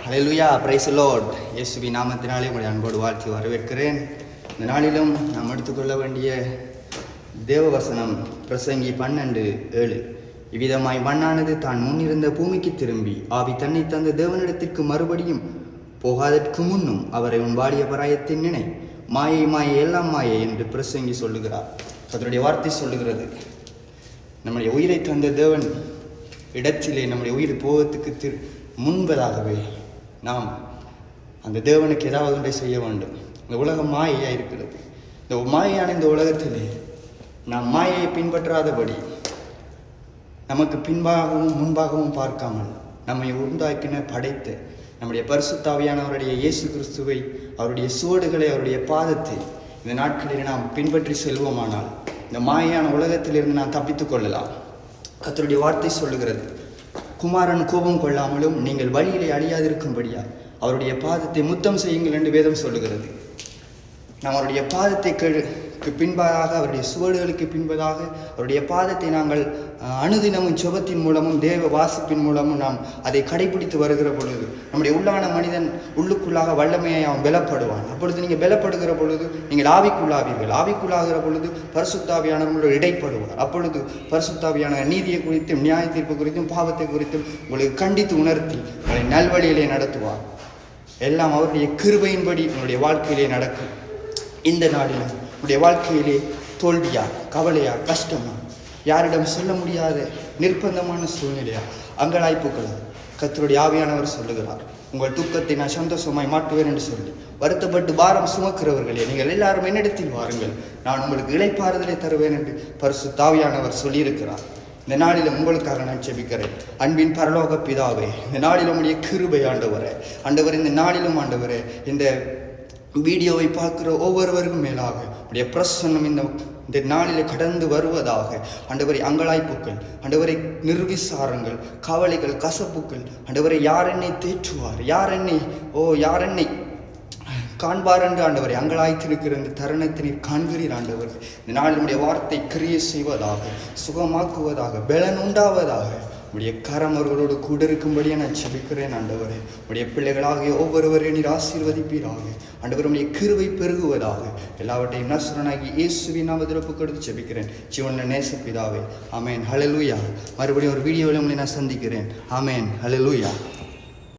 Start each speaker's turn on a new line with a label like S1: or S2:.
S1: Hallelujah, praise the Lord. இயேசுவின் நாமத்தினாலே உங்களை அன்போடு வாழ்த்தி வரவேற்கிறேன். இந்த நாளிலும் நாம் எடுத்துக்கொள்ள வேண்டிய தேவவசனம் பிரசங்கி 12:7. இவ்விதமாய் மண்ணானது தான் முன்னிருந்த பூமிக்கு திரும்பி ஆவி தன்னை தந்த தேவனிடத்திற்கு மறுபடியும் போகாதற்கு முன்னும் அவரை உன் வாடிய பராயத்தின் நினை. மாயை மாயை எல்லாம் மாயை என்று பிரசங்கி சொல்லுகிறார். அதனுடைய வார்த்தை சொல்லுகிறது, நம்முடைய உயிரை தந்த தேவன் இடத்திலே நம்முடைய உயிர் போவதற்கு முன்பதாகவே நாம் அந்த தேவனுக்கு ஏதாவது ஒன்றை செய்ய வேண்டும். இந்த உலகம் மாயையாக இருக்கிறது. இந்த மாயையான இந்த உலகத்திலே நாம் மாயையை பின்பற்றாதபடி நமக்கு பின்பாகவும் முன்பாகவும் பார்க்காமல் நம்மை உண்டாக்கின படைத்த நம்முடைய பரிசுத்த ஆவியானவருடைய இயேசு கிறிஸ்துவை, அவருடைய சுவடுகளை, அவருடைய பாதத்தை இந்த நாட்களில் நாம் பின்பற்றி செல்வோமானால் இந்த மாயையான உலகத்திலிருந்து நாம் தப்பித்துக் கொள்ளலாம். கர்த்தருடைய வார்த்தை சொல்லுகிறது, குமாரன் கோபம் கொள்ளாமலும் நீங்கள் வழியிலே அழியாதிருக்கும்படியா அவருடைய பாதத்தை முத்தம் செய்யுங்கள் என்று வேதம் சொல்லுகிறது. நாம் அவருடைய பாதத்தை பின்பதாக, அவருடைய சுவடுகளுக்கு பின்பதாக அவருடைய பாதத்தை நாங்கள் அனுதினமும் ஜெபத்தின் மூலமும் தேவ வாசிப்பின் மூலமும் நாம் அதை கடைபிடித்து வருகிற பொழுது நம்முடைய உள்ளான மனிதன் உள்ளுக்குள்ளாக வல்லமையை அவன் பலப்படுவான். அப்பொழுது நீங்கள் பலப்படுகிற பொழுது நீங்கள் ஆவிக்குள்ளாவீர்கள். ஆவிக்குள்ளாகிற பொழுது பரிசுத்தாவியானவர்களோடு இடைப்படுவார். அப்பொழுது பரிசுத்தாவியான நீதியை குறித்தும் நியாய தீர்ப்பு குறித்தும் பாவத்தை குறித்தும் உங்களுக்கு கண்டித்து உணர்த்தி உங்களை நல்வழியிலே நடத்துவார். எல்லாம் அவருடைய கிருபையின்படி உங்களுடைய வாழ்க்கையிலே நடக்கும். இந்த நாளிலும் உடைய வாழ்க்கையிலே தோல்வியா, கவலையா, கஷ்டமா, யாரிடம் சொல்ல முடியாத நிர்பந்தமான சூழ்நிலையா, அங்கலாய்ப்புகளா, கர்த்தருடைய ஆவியானவர் சொல்லுகிறார், உங்கள் தூக்கத்தை நான் சந்தோஷமாய் மாற்றுவேன் என்று சொல்லி வருத்தப்பட்டு பாரம் சுமக்கிறவர்களே, நீங்கள் எல்லாரும் என்னிடத்தில் வாருங்கள், நான் உங்களுக்கு இளைப்பாறுதலை தருவேன் என்று பரிசுத்த ஆவியானவர் சொல்லியிருக்கிறார். இந்த நாளிலும் உங்களுக்காக நான் ஜெபிக்கிறேன். அன்பின் பரலோக பிதாவே, இந்த நாளிலும் உடைய கிருபை ஆண்டவரே, இந்த நாளிலும் ஆண்டவரே, இந்த வீடியோவை பார்க்குற ஒவ்வொருவருக்கும் மேலாக உடைய பிரசன்னம் இந்த நாளில் கடந்து வருவதாக. ஆண்டவரை அங்கலாய்ப்புக்கள், ஆண்டவரை நிர்விசாரங்கள், கவலைகள், கசப்புக்கள், ஆண்டவரை யார் என்னை தேற்றுவார், யார் என்னை காண்பார் என்று ஆண்டவரை அங்கலாய்த்திருக்கிற இந்த தருணத்தினை காண்கிறீர். ஆண்டவர் இந்த நாளில் உடைய வார்த்தை கிரியை செய்வதாக, சுகமாக்குவதாக, பலன் உண்டாவதாக உடைய கரம் அவர்களோடு கூட இருக்கும்படியே நான் ஜெபிக்கிறேன். ஆண்டவரே, உடைய பிள்ளைகளாகிய ஒவ்வொருவரையும் நீர் ஆசீர்வதிப்பீராக. ஆண்டவர் உடைய கிருபை பெருகுவதாக. எல்லாவற்றையும் நசரனாகி இயேசுவின் நாமத்தில் ஒப்புக்கொடுத்து ஜெபிக்கிறேன் ஜீவன நேச பிதாவே. ஆமென். ஹல்லேலூயா. மறுபடியும் ஒரு வீடியோவில் உங்களை நான் சந்திக்கிறேன். ஆமென். ஹல்லேலூயா.